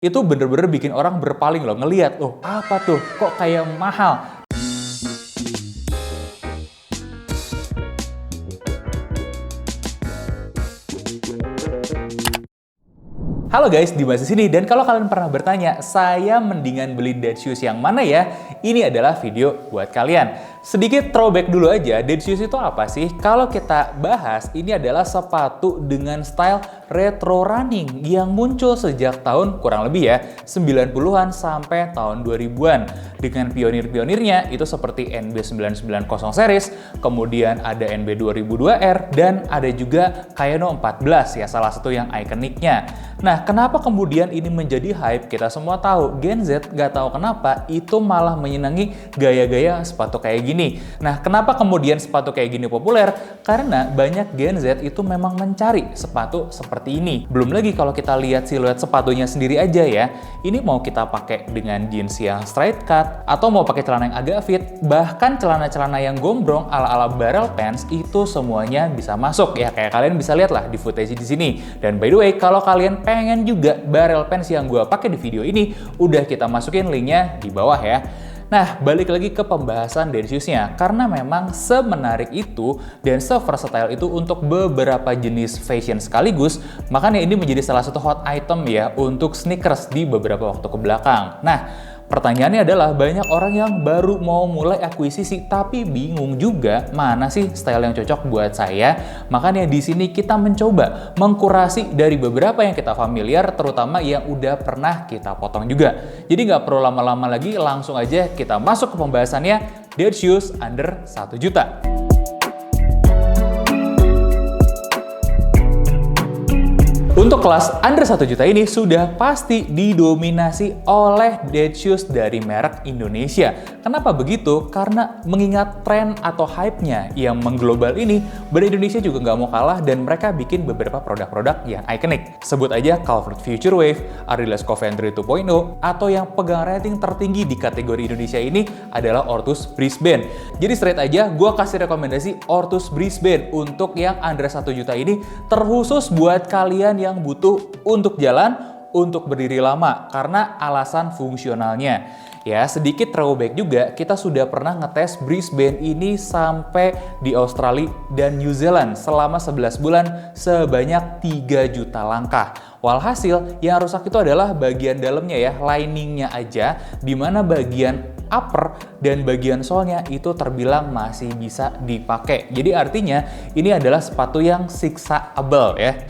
Itu bener-bener bikin orang berpaling loh, ngeliat, oh apa tuh, kok kayak mahal. Halo guys, Dimas di sini, dan kalau kalian pernah bertanya, saya mendingan beli dead shoes yang mana ya? Ini adalah video buat kalian. Sedikit throwback dulu aja, dead shoes itu apa sih? Kalau kita bahas, ini adalah sepatu dengan style retro running yang muncul sejak tahun kurang lebih ya, 90-an sampai tahun 2000-an. Dengan pionir-pionirnya itu seperti NB990 series, kemudian ada NB2002R, dan ada juga Kayano 14 ya, salah satu yang ikoniknya. Nah, kenapa kemudian ini menjadi hype? Kita semua tahu, Gen Z gak tahu kenapa itu malah menyenangi gaya-gaya sepatu kayak gini. Nah, kenapa kemudian sepatu kayak gini populer? Karena banyak Gen Z itu memang mencari sepatu seperti ini. Belum lagi kalau kita lihat siluet sepatunya sendiri aja ya. Ini mau kita pakai dengan jeans yang straight cut, atau mau pakai celana yang agak fit, bahkan celana-celana yang gombrong ala-ala barrel pants, itu semuanya bisa masuk ya. Kayak kalian bisa lihat lah di footage di sini. Dan by the way, kalau kalian pengen juga barrel pants yang gue pakai di video ini, udah kita masukin linknya di bawah ya. Nah, balik lagi ke pembahasan dead shoes-nya, karena memang semenarik itu dan se-versatile itu untuk beberapa jenis fashion sekaligus, makanya ini menjadi salah satu hot item ya untuk sneakers di beberapa waktu kebelakang. Nah, pertanyaannya adalah banyak orang yang baru mau mulai akuisisi tapi bingung juga mana sih style yang cocok buat saya. Makanya di sini kita mencoba mengkurasi dari beberapa yang kita familiar, terutama yang udah pernah kita potong juga. Jadi nggak perlu lama-lama lagi, langsung aja kita masuk ke pembahasannya, dead shoes under 1 juta. Untuk kelas under 1 juta ini sudah pasti didominasi oleh dead shoes dari merek Indonesia. Kenapa begitu? Karena mengingat tren atau hype-nya yang mengglobal ini, brand Indonesia juga nggak mau kalah dan mereka bikin beberapa produk-produk yang ikonik. Sebut aja Calvert Future Wave, Adidas Coventry 2.0, atau yang pegang rating tertinggi di kategori Indonesia ini adalah Ortus Brisbane. Jadi straight aja, gue kasih rekomendasi Ortus Brisbane untuk yang under 1 juta ini, terkhusus buat kalian yang butuh untuk jalan, untuk berdiri lama, karena alasan fungsionalnya. Ya, sedikit throwback juga, kita sudah pernah ngetes Brisbane ini sampai di Australia dan New Zealand selama 11 bulan sebanyak 3 juta langkah. Walhasil, yang rusak itu adalah bagian dalamnya ya, liningnya aja, dimana bagian upper dan bagian solnya itu terbilang masih bisa dipakai. Jadi artinya ini adalah sepatu yang siksaable ya.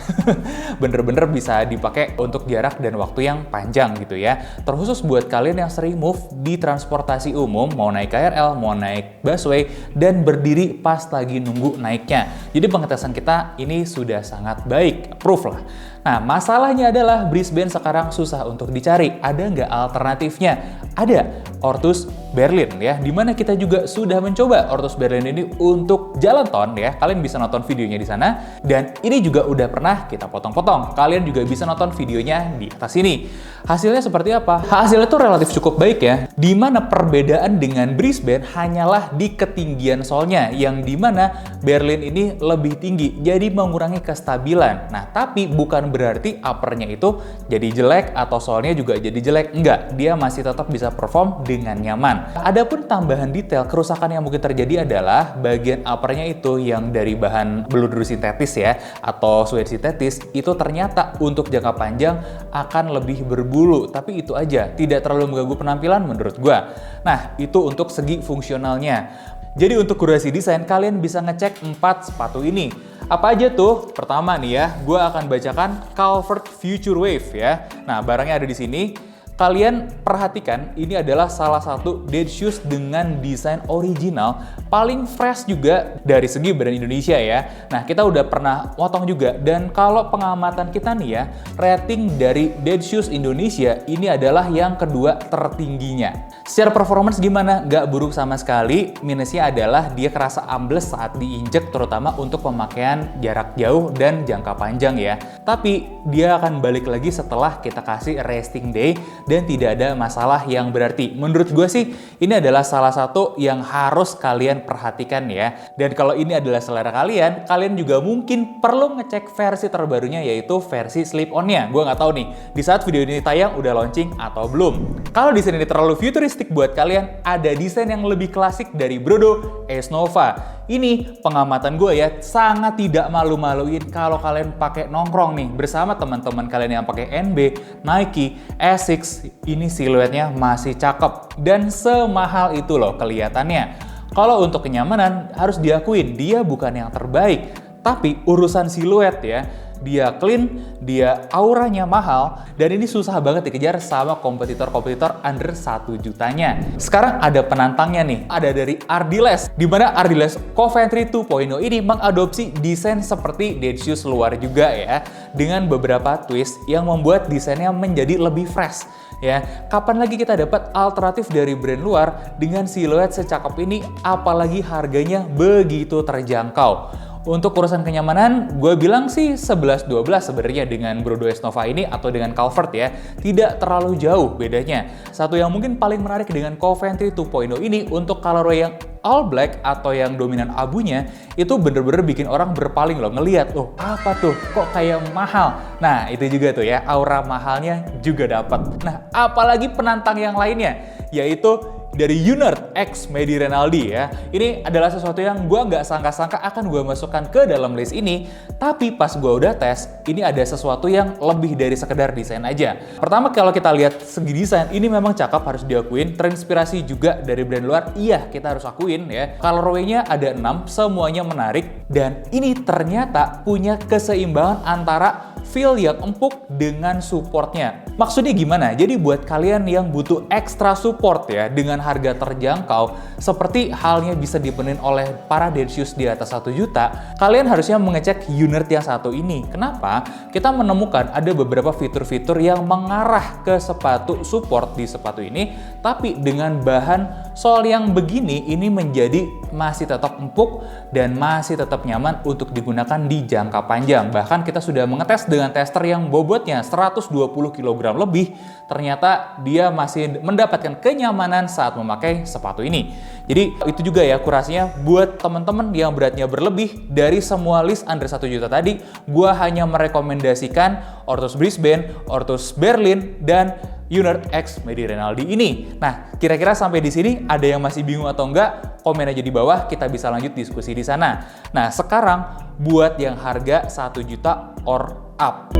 Bener-bener bisa dipakai untuk jarak dan waktu yang panjang gitu ya. Terkhusus buat kalian yang sering move di transportasi umum, mau naik KRL, mau naik busway, dan berdiri pas lagi nunggu naiknya. Jadi pengetesan kita ini sudah sangat baik, proof lah. Nah, masalahnya adalah Brisbane sekarang susah untuk dicari. Ada nggak alternatifnya? Ada, Ortus Berlin ya, dimana kita juga sudah mencoba Ortus Berlin ini untuk jalan ton ya. Kalian bisa nonton videonya di sana, dan ini juga udah pernah kita potong-potong. Kalian juga bisa nonton videonya di atas ini. Hasilnya seperti apa? Hasilnya tuh relatif cukup baik ya, dimana perbedaan dengan Brisbane hanyalah di ketinggian solnya, yang dimana Berlin ini lebih tinggi, jadi mengurangi kestabilan. Nah, tapi bukan berarti uppernya itu jadi jelek atau solnya juga jadi jelek. Enggak, dia masih tetap bisa perform dengan nyaman. Adapun tambahan detail, kerusakan yang mungkin terjadi adalah bagian uppernya itu yang dari bahan beludru sintetis ya, atau suede sintetis, itu ternyata untuk jangka panjang akan lebih berbulu. Tapi itu aja, tidak terlalu mengganggu penampilan menurut gua. Nah, itu untuk segi fungsionalnya. Jadi untuk kurasi desain, kalian bisa ngecek 4 sepatu ini. Apa aja tuh? Pertama nih ya, gue akan bacakan Calvert Future Wave ya. Nah, barangnya ada di sini. Kalian perhatikan, ini adalah salah satu dead shoes dengan desain original, paling fresh juga dari segi brand Indonesia ya. Nah, kita udah pernah potong juga, dan kalau pengamatan kita nih ya, rating dari dead shoes Indonesia ini adalah yang kedua tertingginya. Secara performance gimana? Nggak buruk sama sekali. Minusnya adalah dia kerasa ambles saat diinjek, terutama untuk pemakaian jarak jauh dan jangka panjang ya. Tapi dia akan balik lagi setelah kita kasih resting day, dan tidak ada masalah yang berarti. Menurut gue sih, ini adalah salah satu yang harus kalian kalian perhatikan ya. Dan kalau ini adalah selera kalian, kalian juga mungkin perlu ngecek versi terbarunya, yaitu versi slip-on-nya. Gue nggak tahu nih, di saat video ini tayang udah launching atau belum. Kalau desain ini terlalu futuristik buat kalian, ada desain yang lebih klasik dari Brodo Ace Nova. Ini pengamatan gue ya, sangat tidak malu-maluin kalau kalian pakai nongkrong nih bersama teman-teman kalian yang pakai NB, Nike, Asics. Ini siluetnya masih cakep dan semahal itu loh kelihatannya. Kalau untuk kenyamanan harus diakuin dia bukan yang terbaik, tapi urusan siluet ya, dia clean, dia auranya mahal, dan ini susah banget dikejar sama kompetitor-kompetitor under 1 jutanya. Sekarang ada penantangnya nih, ada dari Ardiles, di mana Ardiles Coventry 2.0 ini mengadopsi desain seperti Dead Shoes luar juga ya, dengan beberapa twist yang membuat desainnya menjadi lebih fresh. Ya, kapan lagi kita dapat alternatif dari brand luar dengan siluet secakep ini, apalagi harganya begitu terjangkau. Untuk urusan kenyamanan, gue bilang sih 11-12 sebenarnya dengan Brodo Ace Nova ini atau dengan Calvert ya. Tidak terlalu jauh bedanya. Satu yang mungkin paling menarik dengan Coventry 2.0 ini untuk colorway yang all black atau yang dominan abunya, itu bener-bener bikin orang berpaling loh, ngelihat, oh apa tuh, kok kayak mahal. Nah itu juga tuh ya, aura mahalnya juga dapat. Nah apalagi penantang yang lainnya, yaitu dari Unert X Medi Rinaldi ya. Ini adalah sesuatu yang gue nggak sangka-sangka akan gue masukkan ke dalam list ini, tapi pas gue udah tes, ini ada sesuatu yang lebih dari sekedar desain aja. Pertama, kalau kita lihat segi desain, ini memang cakep, harus diakuin. Terinspirasi juga dari brand luar, iya kita harus akuin ya. Colorway-nya ada 6, semuanya menarik, dan ini ternyata punya keseimbangan antara feel yang empuk dengan supportnya. Maksudnya gimana? Jadi buat kalian yang butuh ekstra support ya, dengan harga terjangkau, seperti halnya bisa dipenuhi oleh para Dead Shoes di atas 1 juta, kalian harusnya mengecek Unert yang satu ini. Kenapa? Kita menemukan ada beberapa fitur-fitur yang mengarah ke sepatu support di sepatu ini, tapi dengan bahan sol yang begini, ini menjadi masih tetap empuk dan masih tetap nyaman untuk digunakan di jangka panjang. Bahkan kita sudah mengetes dengan tester yang bobotnya 120 kg lebih, ternyata dia masih mendapatkan kenyamanan saat memakai sepatu ini. Jadi itu juga ya kurasinya buat teman-teman yang beratnya berlebih. Dari semua list under 1 juta tadi, gua hanya merekomendasikan Orthos Brisbane, Orthos Berlin, dan Unert X Medi Rinaldi ini. Nah, kira-kira sampai di sini ada yang masih bingung atau enggak? Komen aja di bawah, kita bisa lanjut diskusi di sana. Nah, sekarang buat yang harga 1 juta or up.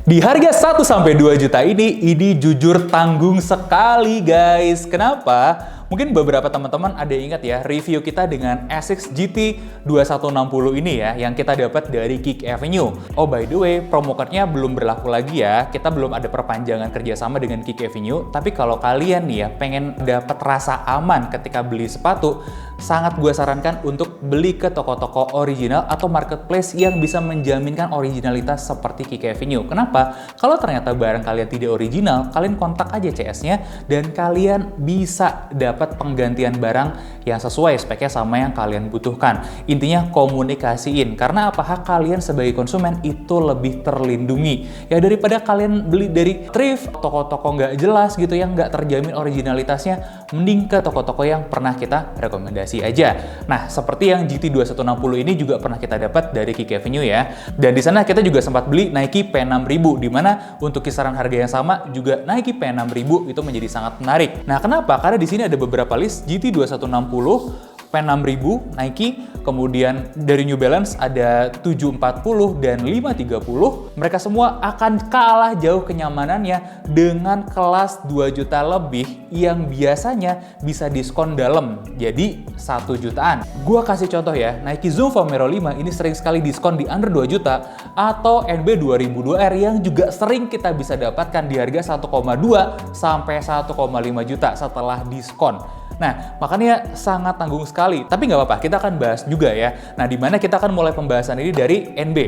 Di harga 1-2 juta ini jujur tanggung sekali guys. Kenapa? Mungkin beberapa teman-teman ada yang ingat ya review kita dengan Asics GT 2160 ini ya, yang kita dapat dari Kick Avenue. Oh by the way, promo code-nya belum berlaku lagi ya, kita belum ada perpanjangan kerjasama dengan Kick Avenue. Tapi kalau kalian nih ya pengen dapat rasa aman ketika beli sepatu, sangat gue sarankan untuk beli ke toko-toko original atau marketplace yang bisa menjaminkan originalitas seperti Kick Avenue. Kenapa? Kalau ternyata barang kalian tidak original, kalian kontak aja CS-nya dan kalian bisa dapat penggantian barang yang sesuai speknya sama yang kalian butuhkan. Intinya komunikasiin, karena apa? Hak kalian sebagai konsumen itu lebih terlindungi ya daripada kalian beli dari thrift, toko-toko nggak jelas gitu yang nggak terjamin originalitasnya. Mending ke toko-toko yang pernah kita rekomendasi aja. Nah, seperti yang GT2160 ini juga pernah kita dapat dari Kick Avenue ya. Dan di sana kita juga sempat beli Nike P6000, di mana untuk kisaran harga yang sama juga Nike P6000 itu menjadi sangat menarik. Nah, kenapa? Karena di sini ada beberapa list GT2160, P6000 Nike, kemudian dari New Balance ada 740 dan 530. Mereka semua akan kalah jauh kenyamanannya dengan kelas 2 juta lebih yang biasanya bisa diskon dalam, jadi 1 jutaan. Gua kasih contoh ya, Nike Zoom Vomero 5 ini sering sekali diskon di under 2 juta, atau NB 2002R yang juga sering kita bisa dapatkan di harga 1,2 sampai 1,5 juta setelah diskon. Nah, makanya sangat tanggung sekali. Tapi nggak apa-apa, kita akan bahas juga ya. Nah, di mana kita akan mulai pembahasan ini dari NB.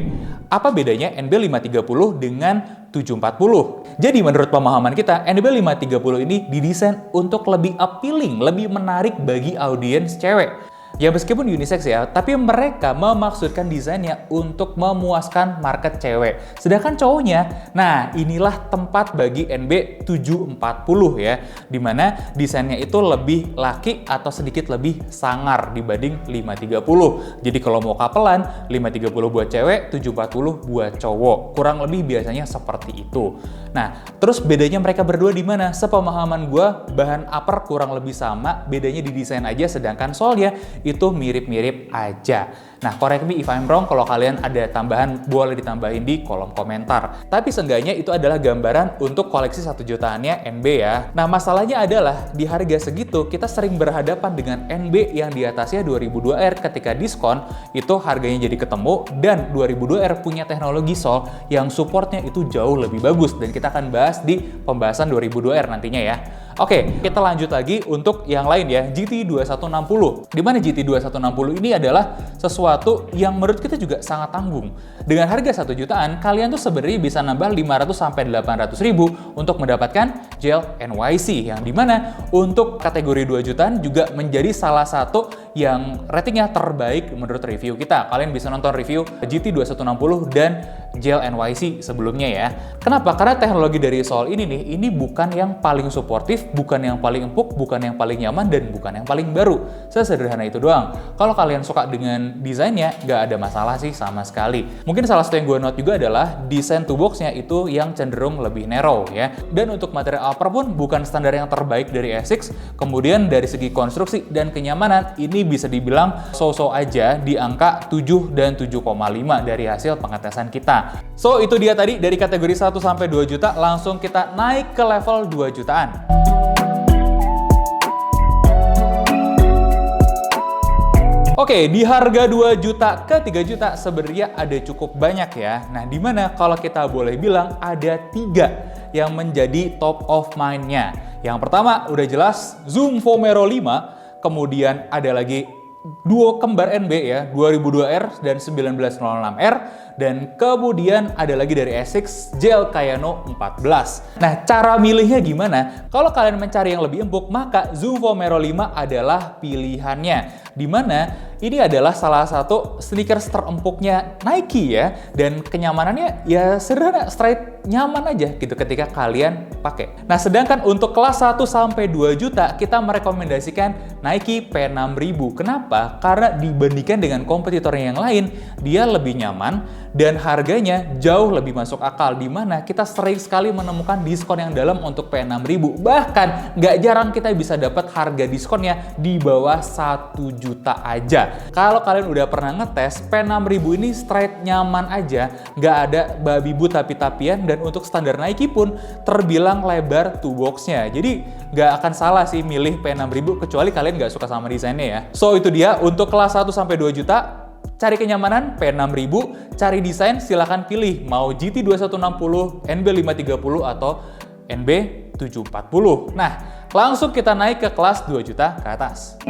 Apa bedanya NB 530 dengan 740? Jadi menurut pemahaman kita, NB 530 ini didesain untuk lebih appealing, lebih menarik bagi audiens cewek. Ya meskipun unisex ya, tapi mereka memaksudkan desainnya untuk memuaskan market cewek. Sedangkan cowoknya, nah inilah tempat bagi NB 740 ya, dimana desainnya itu lebih laki atau sedikit lebih sangar dibanding 530. Jadi kalau mau kapelan, 530 buat cewek, 740 buat cowok. Kurang lebih biasanya seperti itu. Nah, terus bedanya mereka berdua di mana? Sepemahaman gue, bahan upper kurang lebih sama, bedanya di desain aja, sedangkan solnya itu mirip-mirip aja. Nah, correct me if I'm wrong, kalau kalian ada tambahan boleh ditambahin di kolom komentar. Tapi seenggaknya itu adalah gambaran untuk koleksi 1 jutaannya NB ya. Nah, masalahnya adalah di harga segitu kita sering berhadapan dengan NB yang di atasnya 2002R ketika diskon itu harganya jadi ketemu, dan 2002R punya teknologi sol yang supportnya itu jauh lebih bagus, dan kita akan bahas di pembahasan 2002R nantinya ya. Oke, kita lanjut lagi untuk yang lain ya, GT2160. Dimana GT2160 ini adalah sesuatu yang menurut kita juga sangat tanggung. Dengan harga 1 jutaan, kalian tuh sebenarnya bisa nambah 500-800 ribu untuk mendapatkan gel NYC, yang dimana untuk kategori 2 jutaan juga menjadi salah satu yang ratingnya terbaik menurut review kita. Kalian bisa nonton review GT2160 dan gel NYC sebelumnya ya. Kenapa? Karena teknologi dari sol ini nih, ini bukan yang paling suportif, bukan yang paling empuk, bukan yang paling nyaman, dan bukan yang paling baru. Sesederhana itu doang. Kalau kalian suka dengan desainnya, nggak ada masalah sih sama sekali. Mungkin salah satu yang gue note juga adalah desain toolbox-nya itu yang cenderung lebih narrow ya. Dan untuk material upper pun bukan standar yang terbaik dari Essex. Kemudian dari segi konstruksi dan kenyamanan, ini bisa dibilang so-so aja di angka 7 dan 7,5 dari hasil pengetesan kita. So, itu dia tadi dari kategori 1 sampai 2 juta, langsung kita naik ke level 2 jutaan. Oke, di harga 2 juta ke 3 juta sebenarnya ada cukup banyak ya. Nah, dimana kalau kita boleh bilang ada 3 yang menjadi top of mind-nya. Yang pertama udah jelas Zoom Vomero 5, kemudian ada lagi duo kembar NB ya, 2002R dan 1906R, dan kemudian ada lagi dari Essex Gel Kayano 14. Nah, cara milihnya gimana? Kalau kalian mencari yang lebih empuk, maka Zoom Vomero 5 adalah pilihannya. Dimana ini adalah salah satu sneakers terempuknya Nike ya, dan kenyamanannya ya sederhana, straight, nyaman aja gitu ketika kalian pakai. Nah, sedangkan untuk kelas 1 sampai 2 juta kita merekomendasikan Nike P6000. Kenapa? Karena dibandingkan dengan kompetitornya yang lain, dia lebih nyaman dan harganya jauh lebih masuk akal, di mana kita sering sekali menemukan diskon yang dalam untuk P6000. Bahkan nggak jarang kita bisa dapat harga diskonnya di bawah 1 juta aja. Kalau kalian udah pernah ngetes, P6000 ini straight nyaman aja, nggak ada babi bu tapi-tapian, dan untuk standar Nike pun terbilang lebar toolbox-nya. Jadi nggak akan salah sih milih P6000 kecuali kalian nggak suka sama desainnya ya. So, itu dia untuk kelas 1 sampai 2 juta. Cari kenyamanan P6000, cari desain silahkan pilih mau GT2160, NB530 atau NB740. Nah, langsung kita naik ke kelas 2 juta ke atas.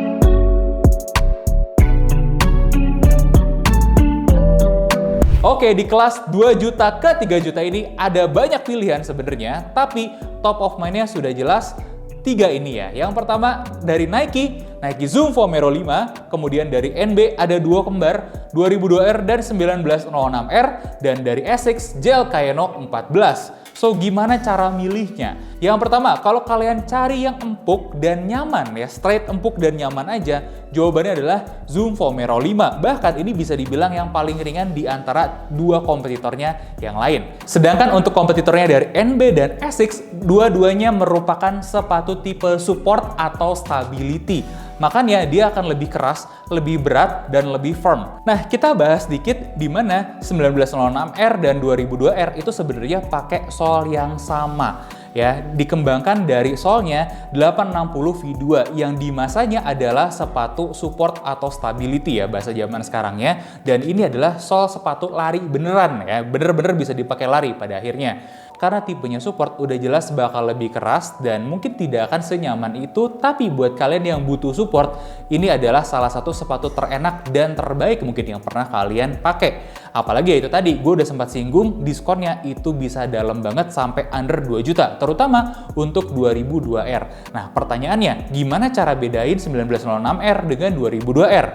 Oke, di kelas 2 juta ke 3 juta ini ada banyak pilihan sebenarnya, tapi top of mind-nya sudah jelas 3 ini ya. Yang pertama dari Nike Zoom Vomero 5, kemudian dari NB ada duo kembar 2002R dan 1906R, dan dari Essex Gel Kayano 14. So, gimana cara milihnya? Yang pertama, kalau kalian cari yang empuk dan nyaman ya, straight empuk dan nyaman aja, jawabannya adalah Zoom Vomero 5. Bahkan ini bisa dibilang yang paling ringan di antara dua kompetitornya yang lain. Sedangkan untuk kompetitornya dari NB dan Essex, dua-duanya merupakan sepatu tipe support atau stability. Makanya dia akan lebih keras, lebih berat, dan lebih firm. Nah, kita bahas sedikit di mana 1906R dan 2002R itu sebenarnya pakai sol yang sama. Ya, dikembangkan dari solnya 860 V2 yang di masanya adalah sepatu support atau stability ya bahasa zaman sekarangnya, dan ini adalah sol sepatu lari beneran ya, bener-bener bisa dipakai lari pada akhirnya. karena tipenya support udah jelas bakal lebih keras dan mungkin tidak akan senyaman itu. Tapi buat kalian yang butuh support, ini adalah salah satu sepatu terenak dan terbaik mungkin yang pernah kalian pakai. Apalagi ya itu tadi, gue udah sempat singgung, diskonnya itu bisa dalam banget sampai under 2 juta, terutama untuk 2002R. Nah pertanyaannya, gimana cara bedain 1906R dengan 2002R?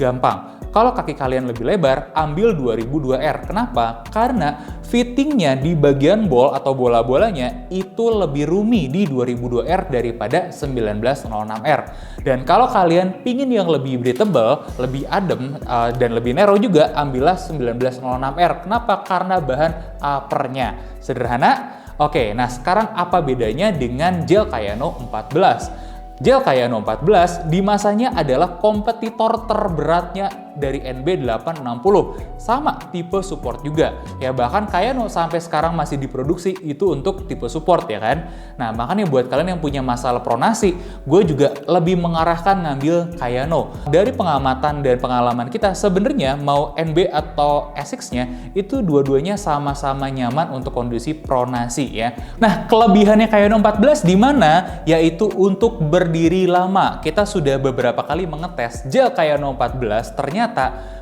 Gampang. Kalau kaki kalian lebih lebar, ambil 2002R. Kenapa? Karena fittingnya di bagian ball atau bola-bolanya itu lebih roomy di 2002R daripada 1906R. Dan kalau kalian pingin yang lebih breathable, lebih adem, dan lebih narrow juga, ambillah 1906R. Kenapa? Karena bahan uppernya. Sederhana? Oke, nah sekarang apa bedanya dengan gel Kayano 14? Gel Kayano 14 di masanya adalah kompetitor terberatnya dari NB860. Sama tipe support juga. Ya bahkan Kayano sampai sekarang masih diproduksi itu untuk tipe support ya kan. Nah makanya buat kalian yang punya masalah pronasi, gue juga lebih mengarahkan ngambil Kayano. Dari pengamatan dan pengalaman kita sebenarnya mau NB atau Asics-nya itu dua-duanya sama-sama nyaman untuk kondisi pronasi ya. Nah kelebihannya Kayano 14 di mana? Yaitu untuk berdiri lama. Kita sudah beberapa kali mengetes gel Kayano 14, ternyata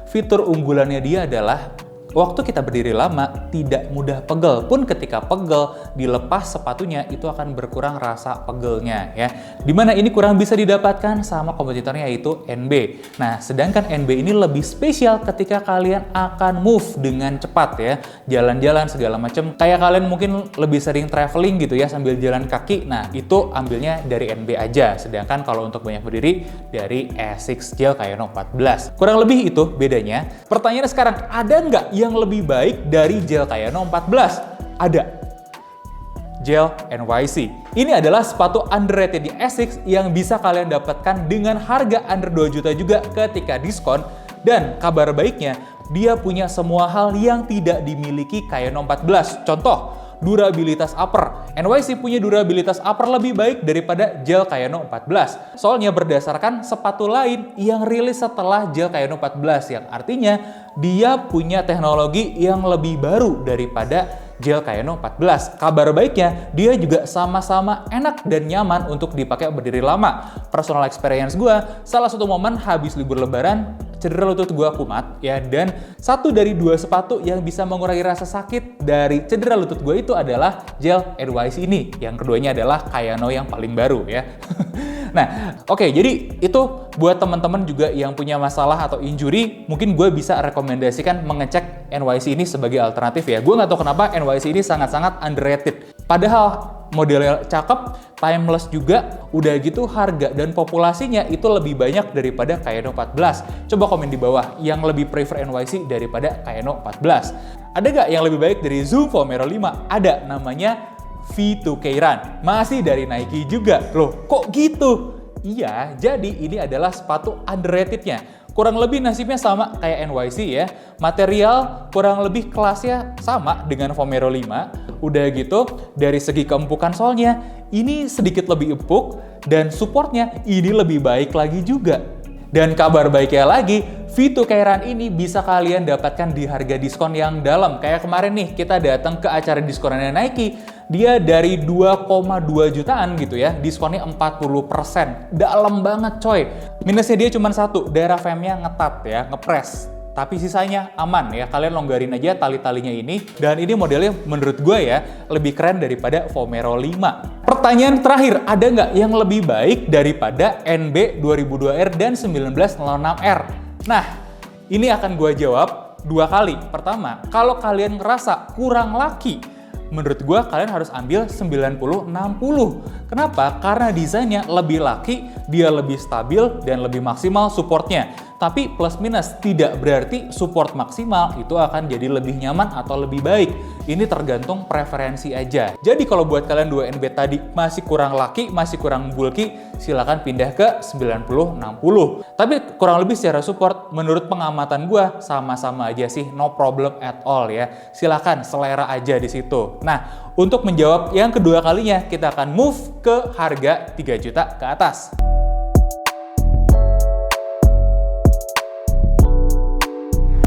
fitur unggulannya dia adalah waktu kita berdiri lama tidak mudah pegel. Pun ketika pegel, dilepas sepatunya itu akan berkurang rasa pegelnya ya. Dimana ini kurang bisa didapatkan sama kompetitornya yaitu NB. Nah sedangkan NB ini lebih spesial ketika kalian akan move dengan cepat ya. Jalan-jalan segala macam. Kayak kalian mungkin lebih sering traveling gitu ya sambil jalan kaki. Nah itu ambilnya dari NB aja. Sedangkan kalau untuk banyak berdiri dari Asics gel Kayano 14. Kurang lebih itu bedanya. Pertanyaannya sekarang, ada nggak yang lebih baik dari gel Kayano 14? Ada. Gel NYC. Ini adalah sepatu underrated di Asics yang bisa kalian dapatkan dengan harga under 2 juta juga ketika diskon. Dan kabar baiknya, dia punya semua hal yang tidak dimiliki Kayano 14. Contoh, durabilitas upper. NYC punya durabilitas upper lebih baik daripada gel Kayano 14. Soalnya berdasarkan sepatu lain yang rilis setelah gel Kayano 14, yang artinya dia punya teknologi yang lebih baru daripada gel Kayano 14. Kabar baiknya, dia juga sama-sama enak dan nyaman untuk dipakai berdiri lama. Personal experience gue, salah satu momen habis libur lebaran, cedera lutut gue kumat ya, dan satu dari dua sepatu yang bisa mengurangi rasa sakit dari cedera lutut gue itu adalah gel NYC ini. Yang keduanya adalah Kayano yang paling baru ya. Nah, oke, jadi itu buat teman-teman juga yang punya masalah atau injury, mungkin gue bisa rekomendasikan mengecek NYC ini sebagai alternatif ya. Gue nggak tahu kenapa NYC ini sangat-sangat underrated. Padahal modelnya cakep, timeless juga, udah gitu harga dan populasinya itu lebih banyak daripada Kayano 14. Coba komen di bawah yang lebih prefer NYC daripada Kayano 14. Ada nggak yang lebih baik dari Zoom Vomero 5? Ada, namanya V2K Run. Masih dari Nike juga. Loh, kok gitu? Iya, jadi ini adalah sepatu underrated-nya. Kurang lebih nasibnya sama kayak NYC ya. Material kurang lebih kelasnya sama dengan Vomero 5. Udah gitu, dari segi keempukan solnya, ini sedikit lebih empuk dan supportnya ini lebih baik lagi juga. Dan kabar baiknya lagi, V2K Run ini bisa kalian dapatkan di harga diskon yang dalam. Kayak kemarin nih, kita datang ke acara diskonannya Nike, dia dari 2,2 jutaan gitu ya, diskonnya 40%. Dalam banget coy. Minusnya dia cuma satu, daerah femnya ngetat ya, ngepres. Tapi sisanya aman ya, kalian longgarin aja tali-talinya ini. Dan ini modelnya menurut gue ya, lebih keren daripada Vomero 5. Pertanyaan terakhir, ada nggak yang lebih baik daripada NB 2002R dan 1906R? Nah, ini akan gue jawab dua kali. Pertama, kalau kalian ngerasa kurang laki, menurut gue kalian harus ambil 9060. Kenapa? Karena desainnya lebih laki, dia lebih stabil, dan lebih maksimal supportnya. Tapi plus minus, tidak berarti support maksimal itu akan jadi lebih nyaman atau lebih baik. Ini tergantung preferensi aja. Jadi kalau buat kalian 2NB tadi masih kurang laki, masih kurang bulky, silakan pindah ke 9060. Tapi kurang lebih secara support, menurut pengamatan gue sama-sama aja sih, no problem at all ya. Silakan selera aja di situ. Nah, untuk menjawab yang kedua kalinya, kita akan move ke harga 3 juta ke atas.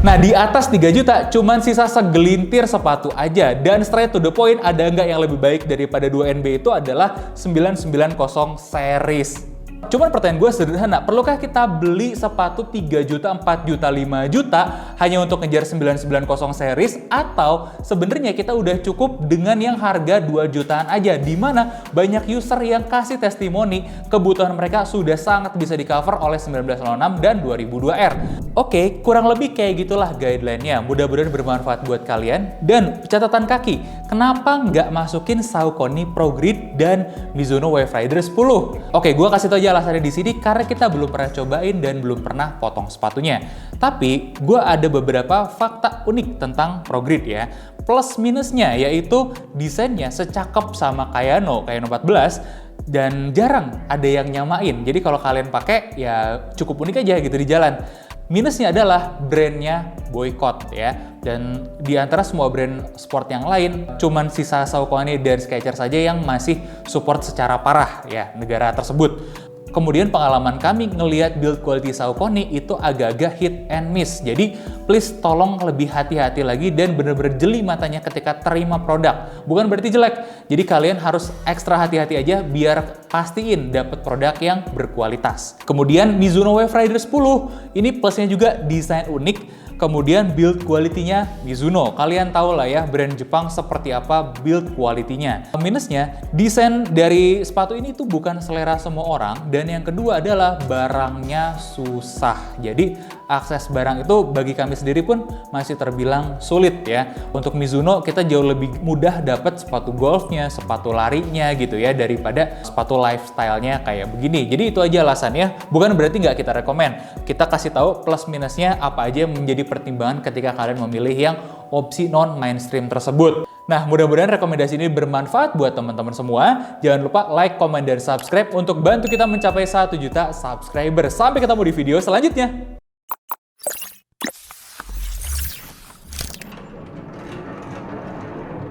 Nah, di atas 3 juta cuman sisa segelintir sepatu aja. Dan straight to the point, ada nggak yang lebih baik daripada 2NB itu adalah 990 series. Cuman pertanyaan gue sederhana, perlukah kita beli sepatu 3 juta, 4 juta, 5 juta hanya untuk ngejar 990 series, atau sebenarnya kita udah cukup dengan yang harga 2 jutaan aja, di mana banyak user yang kasih testimoni kebutuhan mereka sudah sangat bisa di cover oleh 1906 dan 2002R. Oke, kurang lebih kayak gitulah guideline-nya. Mudah-mudahan bermanfaat buat kalian. Dan catatan kaki, kenapa nggak masukin Saucony Pro Grid dan Mizuno Wave Rider 10? Oke, gue kasih tau aja alasannya di sini karena kita belum pernah cobain dan belum pernah potong sepatunya. Tapi gue ada beberapa fakta unik tentang Pro Grid ya. Plus minusnya yaitu desainnya secakep sama Kayano 14 dan jarang ada yang nyamain. Jadi kalau kalian pakai ya cukup unik aja gitu di jalan. Minusnya adalah brandnya boykot ya. Dan di antara semua brand sport yang lain, cuman sisa Saucony dan Skechers saja yang masih support secara parah ya negara tersebut. Kemudian pengalaman kami ngelihat build quality Saucony itu agak-agak hit and miss. Jadi please tolong lebih hati-hati lagi dan bener-bener jeli matanya ketika terima produk. Bukan berarti jelek. Jadi kalian harus ekstra hati-hati aja biar pastiin dapat produk yang berkualitas. Kemudian Mizuno Wave Rider 10. Ini plusnya juga desain unik. Kemudian build quality-nya Mizuno. Kalian tahu lah ya brand Jepang seperti apa build quality-nya. Minusnya, desain dari sepatu ini tuh bukan selera semua orang. Dan yang kedua adalah barangnya susah. Jadi akses barang itu bagi kami sendiri pun masih terbilang sulit ya. Untuk Mizuno kita jauh lebih mudah dapat sepatu golfnya, sepatu larinya gitu ya daripada sepatu lifestyle-nya kayak begini. Jadi itu aja alasannya. Bukan berarti nggak kita rekomen. Kita kasih tahu plus minusnya apa aja yang menjadi pertimbangan ketika kalian memilih yang opsi non-mainstream tersebut. Nah, mudah-mudahan rekomendasi ini bermanfaat buat teman-teman semua. Jangan lupa like, comment, dan subscribe untuk bantu kita mencapai 1 juta subscriber. Sampai ketemu di video selanjutnya.